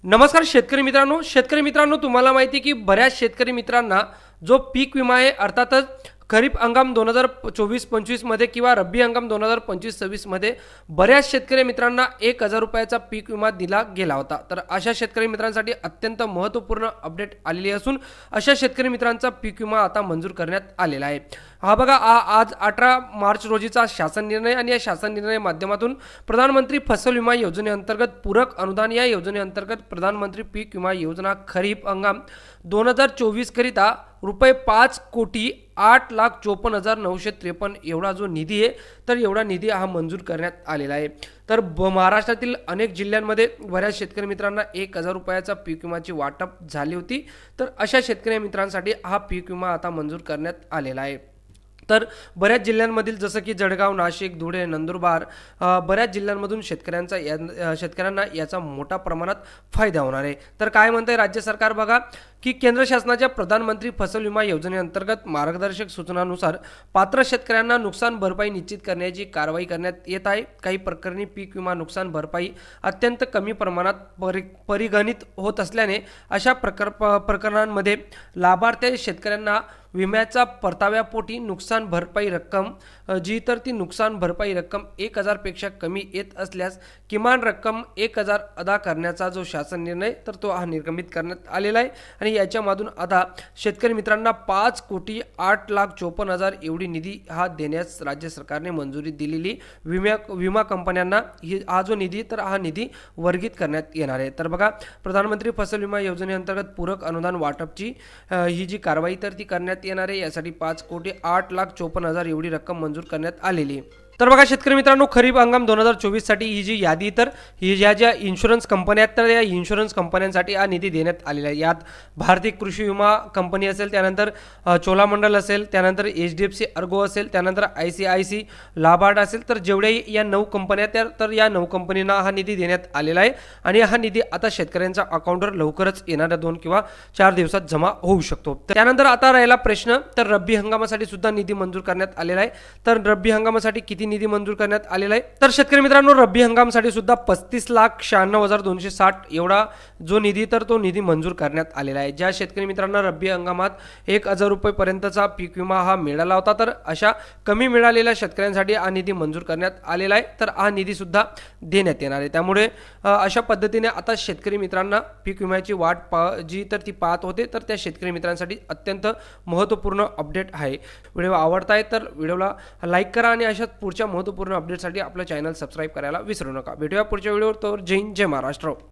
नमस्कार शेतकरी मित्रांनो तुम्हाला माहिती आहे की बऱ्याच शेतकरी मित्रांना जो पीक विमा आहे अर्थातच खरीप हंगाम 2024-25 मध्ये किंवा रब्बी हंगाम 2025-26 मध्ये बऱ्याच शेतकरी मित्रांना 1000 रुपयाचा पीक विमा दिला गेला होता। तर अशा शेतकरी मित्रांसाठी अत्यंत महत्त्वपूर्ण अपडेट आलेली असून अशा शेतकरी मित्रांचा पीक विमा आता मंजूर करण्यात आलेला आहे। हा बघा आज 18 मार्च रोजीचा शासन निर्णय आणि या शासन निर्णय माध्यमातून प्रधानमंत्री फसल विमा योजनेअंतर्गत पूरक अनुदान या योजनेअंतर्गत प्रधानमंत्री पीक विमा योजना खरीप हंगाम 2024 करिता रुपये 5,08,54,953 एवढा जो निधी आहे तर एवढा निधी हा मंजूर करण्यात आलेला आहे। तर महाराष्ट्रातील अनेक जिल्ह्यांमध्ये बऱ्याच शेतकरी मित्रांना 1000 रुपयाचा पीक विमाची वाटप झाली होती। तर अशा शेतकरी मित्रांसाठी हा पीक विमा आता मंजूर करण्यात आलेला आहे। तर बऱ्याच जिल्ह्यांमधील जसं की जळगाव, नाशिक, धुळे, नंदुरबार बऱ्याच जिल्ह्यांमधून शेतकऱ्यांना याचा मोठा प्रमाणात फायदा होणार आहे। तर काय म्हणते राज्य सरकार बघा की केंद्र शासनाच्या प्रधानमंत्री फसल विमा योजनेअंतर्गत मार्गदर्शक सूचनानुसार पात्र शेतकऱ्यांना नुकसान भरपाई निश्चित करण्याची कारवाई करण्यात येत आहे। काही प्रकरणी पीक विमा नुकसान भरपाई अत्यंत कमी प्रमाणात परिगणित होत असल्याने अशा प्रकरणांमध्ये लाभार्थी शेतकऱ्यांना विम्याचा परताव्यापोटी नुकसान भरपाई रक्कम जी तर ती नुकसान भरपाई रक्कम 1000 पेक्षा कमी येत असल्यास किमान रक्कम 1000 अदा करण्याचा जो शासन निर्णय तर तो हा निर्गमित करण्यात आलेला आहे। आणि याच्यामधून आता शेतकरी मित्रांना 5,08,54,000 एवढी निधी हा देण्यास राज्य सरकारने मंजुरी दिलेली विमा कंपन्यांना हा जो निधी तर हा निधी वर्गित करण्यात येणार आहे। तर बघा प्रधानमंत्री फसल विमा योजनेअंतर्गत पूरक अनुदान वाटपची ही जी कारवाई तर ती करण्यात येणार आहे। यासाठी 5,08,54,000 एवढी रक्कम मंजूर करण्यात आलेली आहे। तर बघा शेतकरी मित्रांनो खरीप हंगाम 2024 साठी ही जी यादी तर ही ज्या इन्शुरन्स कंपन्या आहेत तर या इन्शुरन्स कंपन्यांसाठी हा निधी देण्यात आलेला आहे। यात भारतीय कृषी विमा कंपनी असेल, त्यानंतर चोलामंडल असेल, त्यानंतर HDFC अर्गो असेल, त्यानंतर ICICI लाभार्ड असेल, तर जेवढ्याही या 9 कंपन्या तर या 9 कंपनींना हा निधी देण्यात आलेला आहे। आणि हा निधी आता शेतकऱ्यांच्या अकाउंटवर लवकरच येणाऱ्या 2 किंवा 4 दिवसात जमा होऊ शकतो। त्यानंतर आता राहिला प्रश्न तर रब्बी हंगामासाठी सुद्धा निधी मंजूर करण्यात आलेला आहे। तर रब्बी हंगामासाठी किती निधी मंजूर करण्यात आलेला आहे तर शेतकरी मित्रांनो रब्बी हंगामासाठी सुद्धा 35,96,260 एवढा जो निधी तर तो निधी मंजूर करण्यात आलेला आहे। ज्या शेतकरी मित्रांना रब्बी हंगामात 1000 रुपये पर्यंतचा पीक विमा हा मिळाला होता तर अशा कमी मिळालेल्या शेतकऱ्यांसाठी हा निधी मंजूर करण्यात आलेला आहे। तर हा निधी सुद्धा देण्यात येणार आहे। त्यामुळे अशा पद्धतीने आता शेतकरी मित्रांना पीक विम्याची वाट जी तर ती पाहत होते तर त्या शेतकरी मित्रांसाठी अत्यंत महत्त्वपूर्ण अपडेट आहे। व्हिडिओ आवडताय तर व्हिडिओला लाईक करा आणि अशाच पुढच्या महत्त्वपूर्ण अपडेटसाठी आपलं चॅनल सबस्क्राइब करायला विसरू नका। भेटूया पुढच्या व्हिडिओवर। तर जय हिंद, जय महाराष्ट्र।